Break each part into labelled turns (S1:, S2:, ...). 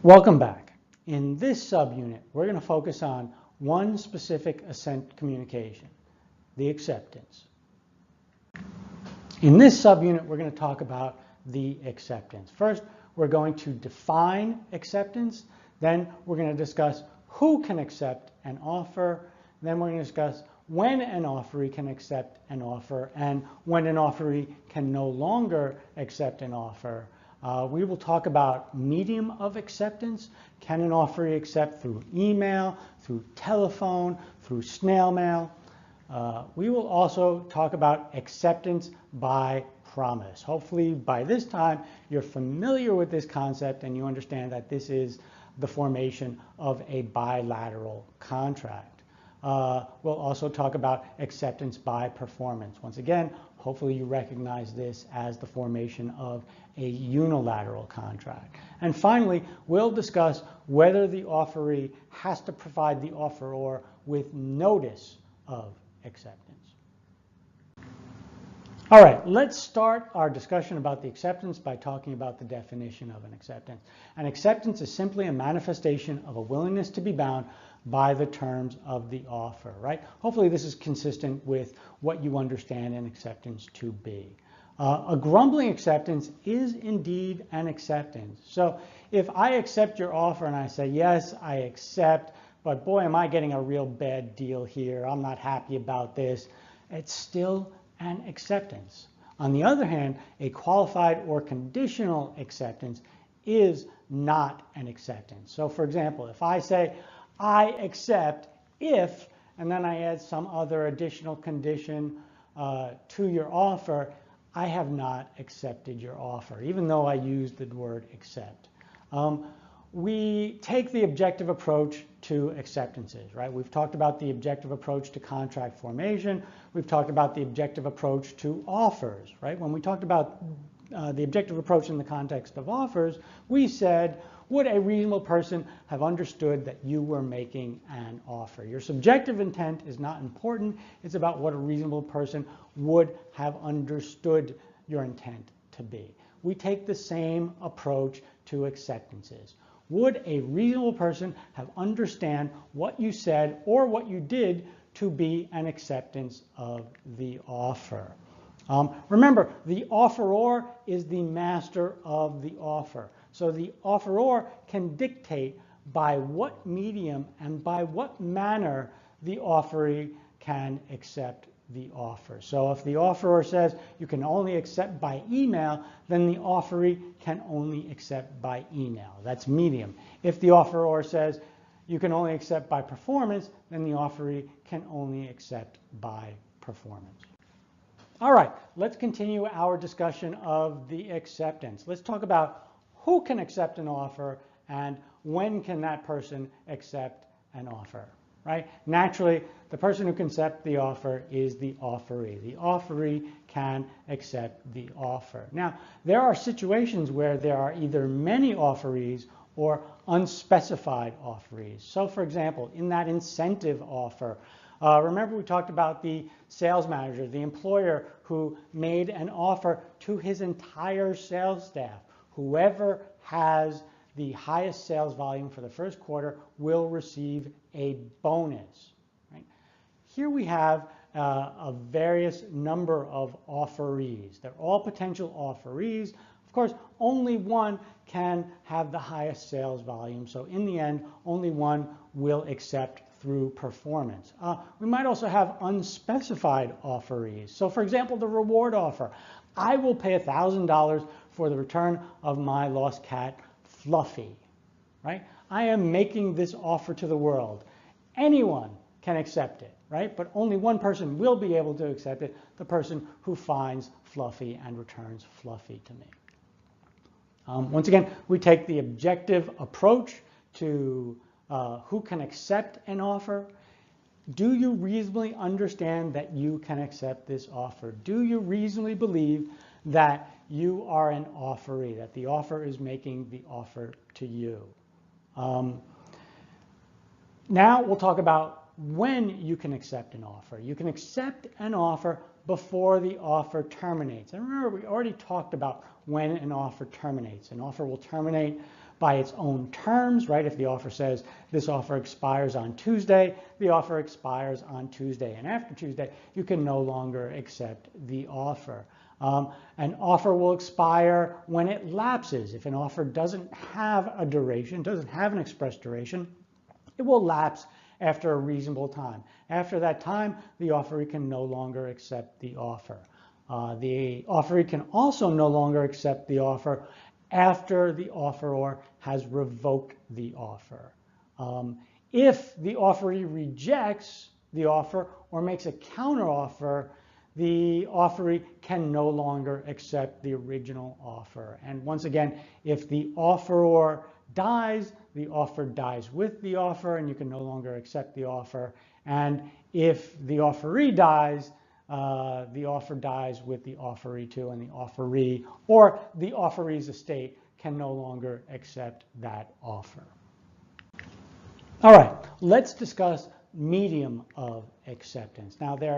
S1: Welcome back. In this subunit, we're going to focus on one specific assent communication, the acceptance. In this subunit, we're going to talk about the acceptance. First, we're going to define acceptance. Then we're going to discuss who can accept an offer. Then we're going to discuss when an offeree can accept an offer and when an offeree can no longer accept an offer. We will talk about medium of acceptance. Can an offeree accept through email, through telephone, through snail mail? We will also talk about acceptance by promise. Hopefully by this time you're familiar with this concept and you understand that this is the formation of a bilateral contract. We'll also talk about acceptance by performance. Once again, hopefully you recognize this as the formation of a unilateral contract. And finally, we'll discuss whether the offeree has to provide the offeror with notice of acceptance. All right, let's start our discussion about the acceptance by talking about the definition of an acceptance. An acceptance is simply a manifestation of a willingness to be bound by the terms of the offer, right? Hopefully this is consistent with what you understand an acceptance to be. A grumbling acceptance is indeed an acceptance. So if I accept your offer and I say, yes, I accept, but boy, am I getting a real bad deal here, I'm not happy about this, it's still an acceptance. On the other hand, a qualified or conditional acceptance is not an acceptance. So for example, if I say, I accept if, and then I add some other additional condition to your offer, I have not accepted your offer, even though I used the word accept. We take the objective approach to acceptances, right? We've talked about the objective approach to contract formation. We've talked about the objective approach to offers, right? When we talked about the objective approach in the context of offers, we said, would a reasonable person have understood that you were making an offer? Your subjective intent is not important. It's about what a reasonable person would have understood your intent to be. We take the same approach to acceptances. Would a reasonable person have understand what you said or what you did to be an acceptance of the offer? Remember, the offeror is the master of the offer. So the offeror can dictate by what medium and by what manner the offeree can accept the offer. So if the offeror says you can only accept by email, then the offeree can only accept by email. That's medium. If the offeror says you can only accept by performance, then the offeree can only accept by performance. All right, let's continue our discussion of the acceptance. Let's talk about who can accept an offer and when can that person accept an offer, right? Naturally, the person who can accept the offer is the offeree. The offeree can accept the offer. Now, there are situations where there are either many offerees or unspecified offerees. So for example, in that incentive offer, remember we talked about the sales manager, the employer who made an offer to his entire sales staff. Whoever has the highest sales volume for the first quarter will receive a bonus. Right? Here we have a various number of offerees. They're all potential offerees. Of course, only one can have the highest sales volume. So in the end, only one will accept through performance. We might also have unspecified offerees. So for example, the reward offer. I will pay $1,000 for the return of my lost cat, Fluffy. Right? I am making this offer to the world. Anyone can accept it, right? But only one person will be able to accept it, the person who finds Fluffy and returns Fluffy to me. Once again, we take the objective approach to who can accept an offer. Do you reasonably understand that you can accept this offer? Do you reasonably believe that you are an offeree, that the offer is making the offer to you? Now we'll talk about when you can accept an offer. You can accept an offer before the offer terminates. And remember, we already talked about when an offer terminates. An offer will terminate by its own terms, right? If the offer says this offer expires on Tuesday, the offer expires on Tuesday. And after Tuesday, you can no longer accept the offer. An offer will expire when it lapses. If an offer doesn't have a duration, doesn't have an express duration, it will lapse after a reasonable time. After that time, the offeree can no longer accept the offer. The offeree can also no longer accept the offer after the offeror has revoked the offer. If the offeree rejects the offer or makes a counteroffer, the offeree can no longer accept the original offer. And once again, if the offeror dies, the offer dies with the offer and you can no longer accept the offer. And if the offeree dies, the offer dies with the offeree too, and the offeree or the offeree's estate can no longer accept that offer. All right, let's discuss medium of acceptance. Now, there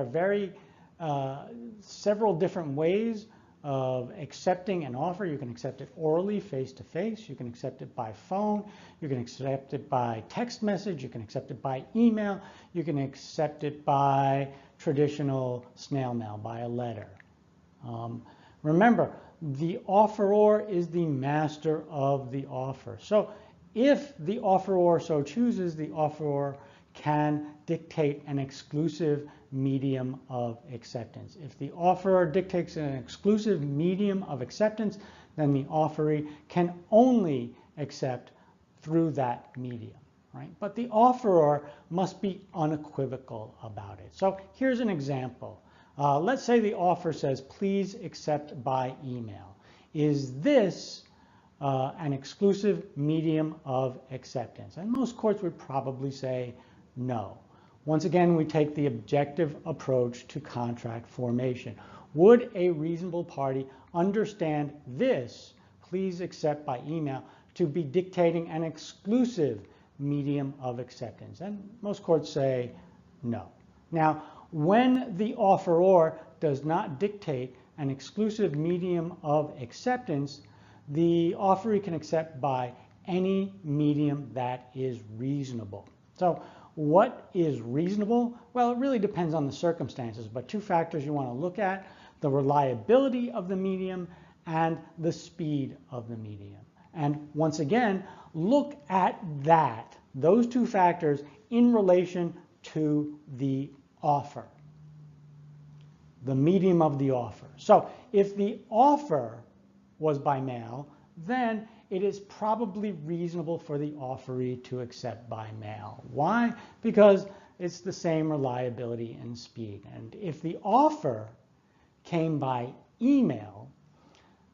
S1: are several different ways of accepting an offer. You can accept it orally, face-to-face. You can accept it by phone. You can accept it by text message. You can accept it by email. You can accept it by traditional snail mail, by a letter. Remember, the offeror is the master of the offer. So if the offeror so chooses, the offeror can dictate an exclusive medium of acceptance. If the offeror dictates an exclusive medium of acceptance, then the offeree can only accept through that medium, right? But the offeror must be unequivocal about it. So here's an example. Let's say the offer says, please accept by email. Is this an exclusive medium of acceptance? And most courts would probably say no. Once again, we take the objective approach to contract formation. Would a reasonable party understand this, please accept by email, to be dictating an exclusive medium of acceptance? And most courts say no. Now, when the offeror does not dictate an exclusive medium of acceptance, the offeree can accept by any medium that is reasonable. So what is reasonable? Well, it really depends on the circumstances, but two factors you want to look at: the reliability of the medium and the speed of the medium. And once again, look at those two factors in relation to the offer, the medium of the offer. So if the offer was by mail, then it is probably reasonable for the offeree to accept by mail. Why? Because it's the same reliability and speed. And if the offer came by email,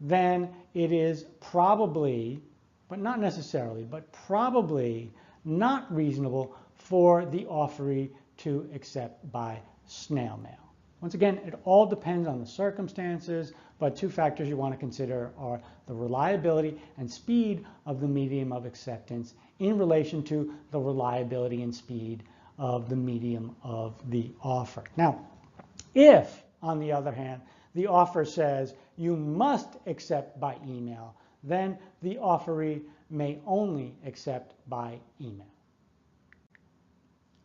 S1: then it is probably, but not necessarily, but probably not reasonable for the offeree to accept by snail mail. Once again, it all depends on the circumstances, but two factors you want to consider are the reliability and speed of the medium of acceptance in relation to the reliability and speed of the medium of the offer. Now, if, on the other hand, the offer says you must accept by email, then the offeree may only accept by email.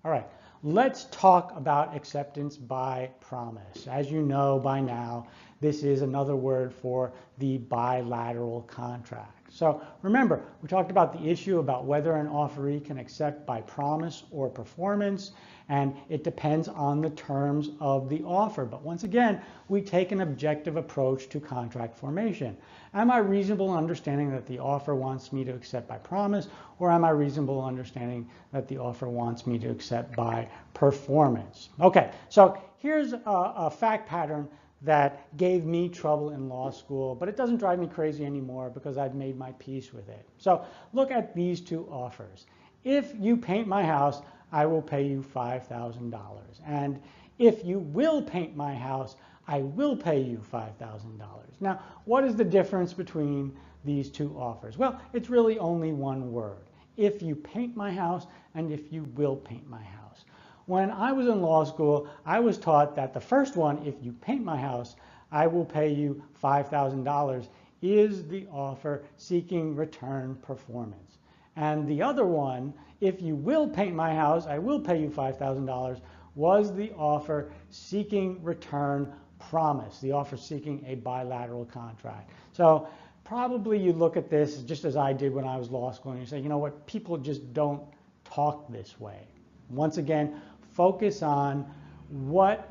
S1: All right. Let's talk about acceptance by promise. As you know by now, this is another word for the bilateral contract. So remember, we talked about the issue about whether an offeree can accept by promise or performance, and it depends on the terms of the offer. But once again, we take an objective approach to contract formation. Am I reasonable in understanding that the offer wants me to accept by promise, or am I reasonable in understanding that the offer wants me to accept by performance? Okay, so here's a fact pattern that gave me trouble in law school, but it doesn't drive me crazy anymore because I've made my peace with it. So look at these two offers. If you paint my house, I will pay you $5,000. And if you will paint my house, I will pay you $5,000. Now, what is the difference between these two offers? Well, it's really only one word. If you paint my house and if you will paint my house. When I was in law school, I was taught that the first one, if you paint my house, I will pay you $5,000, is the offer seeking return performance. And the other one, if you will paint my house, I will pay you $5,000, was the offer seeking return promise, the offer seeking a bilateral contract. So probably you look at this just as I did when I was law school and you say, you know what, people just don't talk this way. Once again, focus on what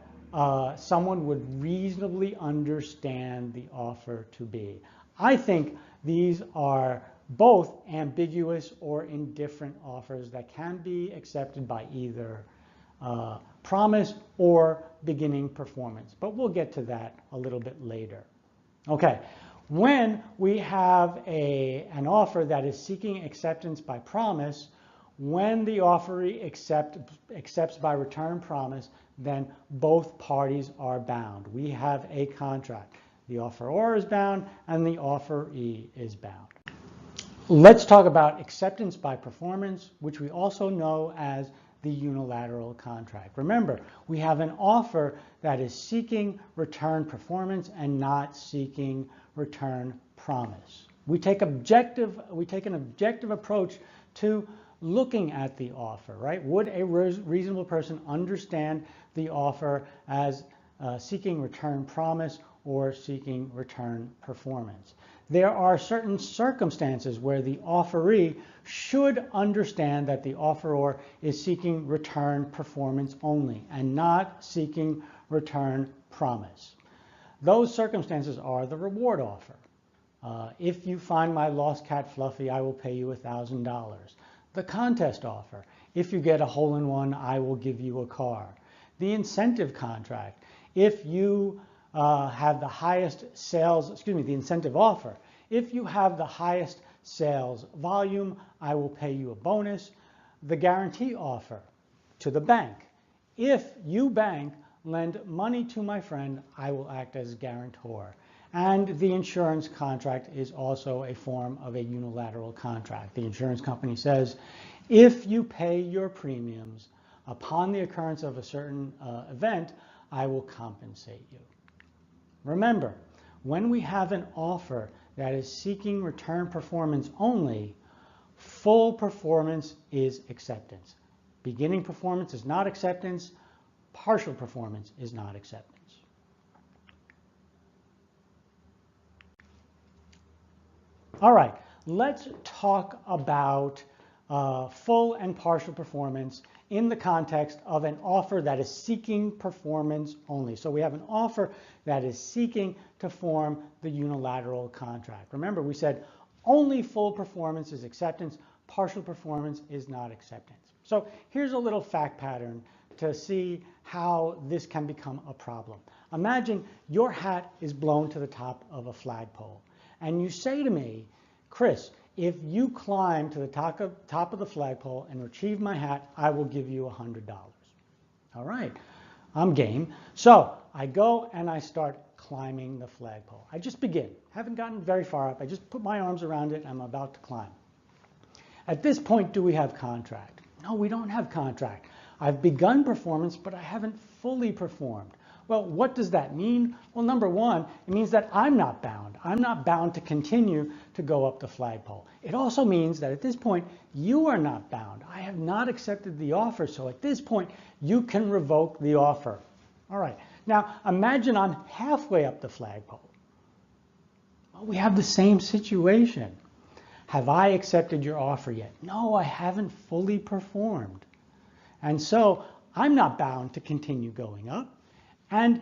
S1: someone would reasonably understand the offer to be. I think these are both ambiguous or indifferent offers that can be accepted by either promise or beginning performance. But we'll get to that a little bit later. Okay, when we have an offer that is seeking acceptance by promise, when the offeree accepts by return promise, then both parties are bound. We have a contract. The offeror is bound and the offeree is bound. Let's talk about acceptance by performance, which we also know as the unilateral contract. Remember, we have an offer that is seeking return performance and not seeking return promise. We take an objective approach to looking at the offer, right? Would a reasonable person understand the offer as seeking return promise or seeking return performance? There are certain circumstances where the offeree should understand that the offeror is seeking return performance only and not seeking return promise. Those circumstances are the reward offer. If you find my lost cat Fluffy, I will pay you $1,000. The contest offer. If you get a hole-in-one, I will give you a car. The incentive contract. If you have the highest sales, the incentive offer. If you have the highest sales volume, I will pay you a bonus. The guarantee offer to the bank. If you bank lend money to my friend, I will act as guarantor. And the insurance contract is also a form of a unilateral contract. The insurance company says, if you pay your premiums upon the occurrence of a certain event, I will compensate you. Remember, when we have an offer that is seeking return performance only, full performance is acceptance. Beginning performance is not acceptance. Partial performance is not acceptance. All right, let's talk about full and partial performance in the context of an offer that is seeking performance only. So we have an offer that is seeking to form the unilateral contract. Remember, we said only full performance is acceptance, partial performance is not acceptance. So here's a little fact pattern to see how this can become a problem. Imagine your hat is blown to the top of a flagpole, and you say to me, Chris, if you climb to the top of the flagpole and retrieve my hat, I will give you $100. All right, I'm game. So I go and I start climbing the flagpole. I just begin. Haven't gotten very far up. I just put my arms around it and I'm about to climb. At this point, do we have contract? No, we don't have contract. I've begun performance, but I haven't fully performed. Well, what does that mean? Well, number one, it means that I'm not bound. I'm not bound to continue to go up the flagpole. It also means that at this point, you are not bound. I have not accepted the offer, so at this point, you can revoke the offer. All right, now imagine I'm halfway up the flagpole. Well, we have the same situation. Have I accepted your offer yet? No, I haven't fully performed. And so I'm not bound to continue going up. And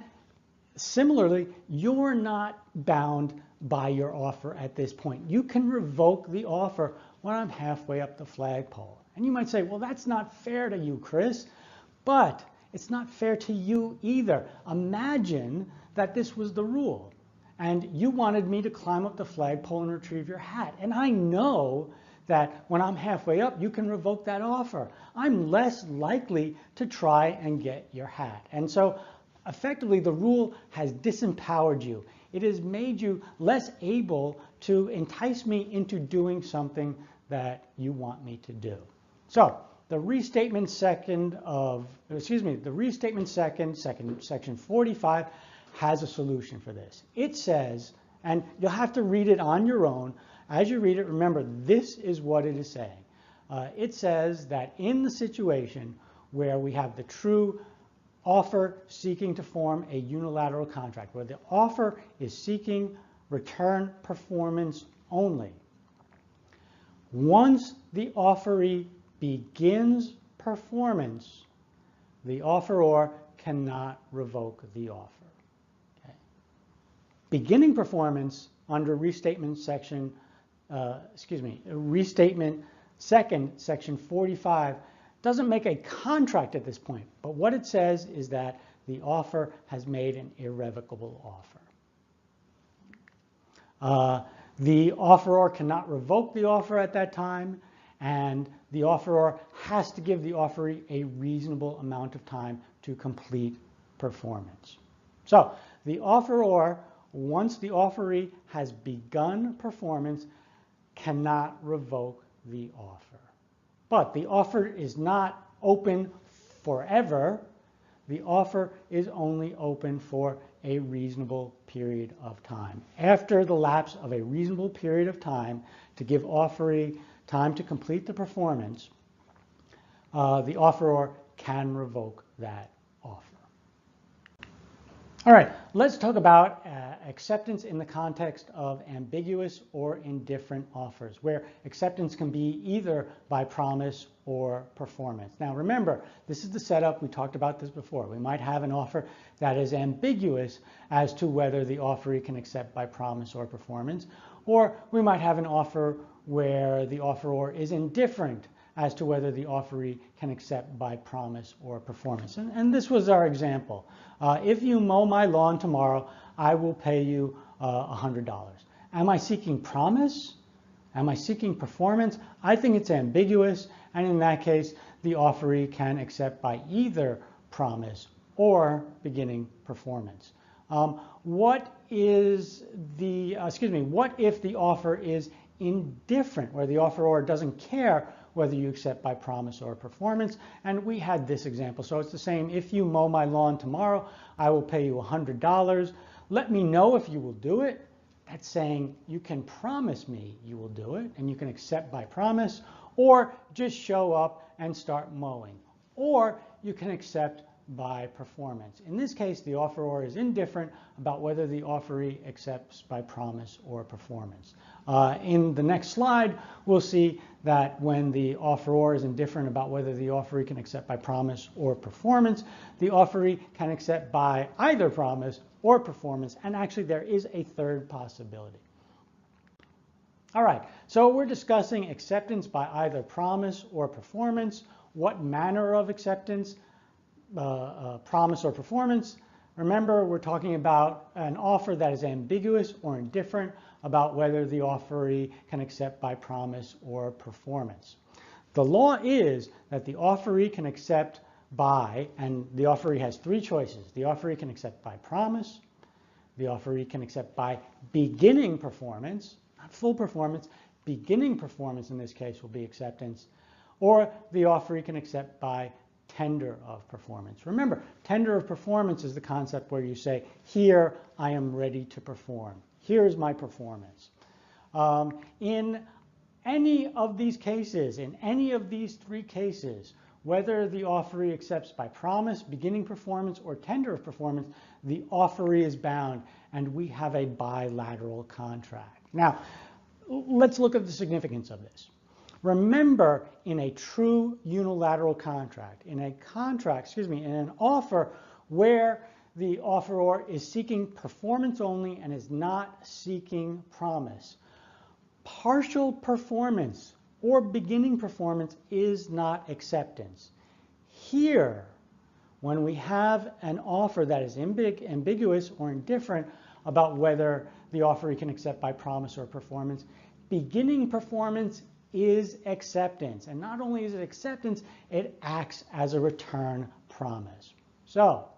S1: similarly, you're not bound by your offer at this point. You can revoke the offer when I'm halfway up the flagpole. And you might say, well, that's not fair to you, Chris. But it's not fair to you either. Imagine that this was the rule, and you wanted me to climb up the flagpole and retrieve your hat. And I know that when I'm halfway up, you can revoke that offer. I'm less likely to try and get your hat. And so effectively, the rule has disempowered you. It has made you less able to entice me into doing something that you want me to do. So the restatement second, section 45 has a solution for this. It says And you'll have to read it on your own. As you read it, remember, this is what it is saying. It says that in the situation where we have the true offer seeking to form a unilateral contract, where the offer is seeking return performance only, once the offeree begins performance, the offeror cannot revoke the offer. Okay. Beginning performance under restatement second, section 45, doesn't make a contract at this point, but what it says is that the offer has made an irrevocable offer. The offeror cannot revoke the offer at that time, and the offeror has to give the offeree a reasonable amount of time to complete performance. So the offeror, once the offeree has begun performance, cannot revoke the offer. But the offer is not open forever. The offer is only open for a reasonable period of time. After the lapse of a reasonable period of time to give offeree time to complete the performance, the offeror can revoke that offer. All right, let's talk about acceptance in the context of ambiguous or indifferent offers, where acceptance can be either by promise or performance. Now remember, this is the setup, we talked about this before. We might have an offer that is ambiguous as to whether the offeree can accept by promise or performance, or we might have an offer where the offeror is indifferent as to whether the offeree can accept by promise or performance. And this was our example. If you mow my lawn tomorrow, I will pay you $100. Am I seeking promise? Am I seeking performance? I think it's ambiguous, and in that case, the offeree can accept by either promise or beginning performance. What if the offer is indifferent, where the offeror doesn't care whether you accept by promise or performance? And we had this example. So it's the same. If you mow my lawn tomorrow, I will pay you $100. Let me know if you will do it. That's saying you can promise me you will do it, and you can accept by promise, or just show up and start mowing. Or you can accept by performance. In this case, the offeror is indifferent about whether the offeree accepts by promise or performance. In the next slide, we'll see that when the offeror is indifferent about whether the offeree can accept by promise or performance, the offeree can accept by either promise or performance, and actually there is a third possibility. All right, so we're discussing acceptance by either promise or performance. What manner of acceptance? Promise or performance. Remember, we're talking about an offer that is ambiguous or indifferent about whether the offeree can accept by promise or performance. The law is that the offeree can accept by, and the offeree has three choices. The offeree can accept by promise, the offeree can accept by beginning performance, not full performance, beginning performance in this case will be acceptance, or the offeree can accept by tender of performance. Remember, tender of performance is the concept where you say, here I am ready to perform. Here is my performance. In any of these cases, in any of these three cases, whether the offeree accepts by promise, beginning performance, or tender of performance, the offeree is bound, and we have a bilateral contract. Now, let's look at the significance of this. Remember, in a true unilateral contract, in an offer where the offeror is seeking performance only and is not seeking promise, partial performance or beginning performance is not acceptance. Here, when we have an offer that is ambiguous or indifferent about whether the offeree can accept by promise or performance, beginning performance is acceptance. And not only is it acceptance, it acts as a return promise. So,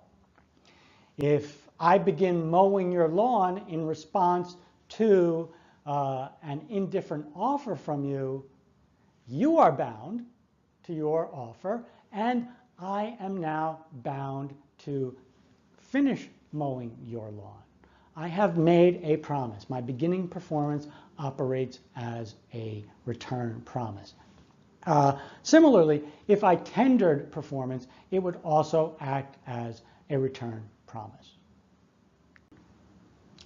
S1: if I begin mowing your lawn in response to an indifferent offer from you, you are bound to your offer, and I am now bound to finish mowing your lawn. I have made a promise. My beginning performance operates as a return promise. Similarly, if I tendered performance, it would also act as a return promise.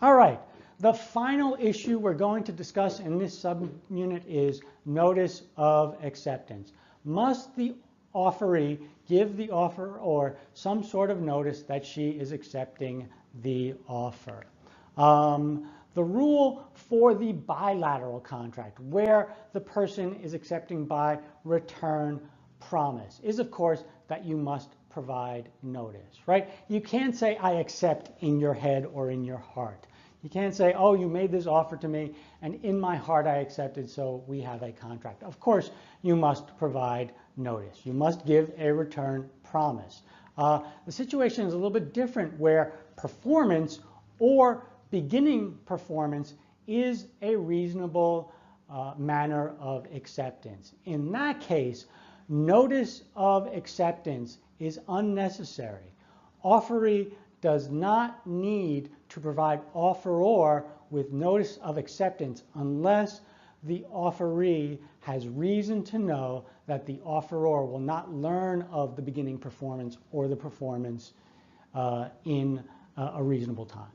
S1: All right, the final issue we're going to discuss in this subunit is notice of acceptance. Must the offeree give the offeror some sort of notice that she is accepting the offer? The rule for the bilateral contract, where the person is accepting by return promise, is of course that you must provide notice, right? You can't say I accept in your head or in your heart. You can't say, oh, you made this offer to me and in my heart I accepted, so we have a contract. Of course, you must provide notice. You must give a return promise. The situation is a little bit different where performance or beginning performance is a reasonable manner of acceptance. In that case, notice of acceptance is unnecessary. Offeree does not need to provide offeror with notice of acceptance unless the offeree has reason to know that the offeror will not learn of the beginning performance or the performance in a reasonable time.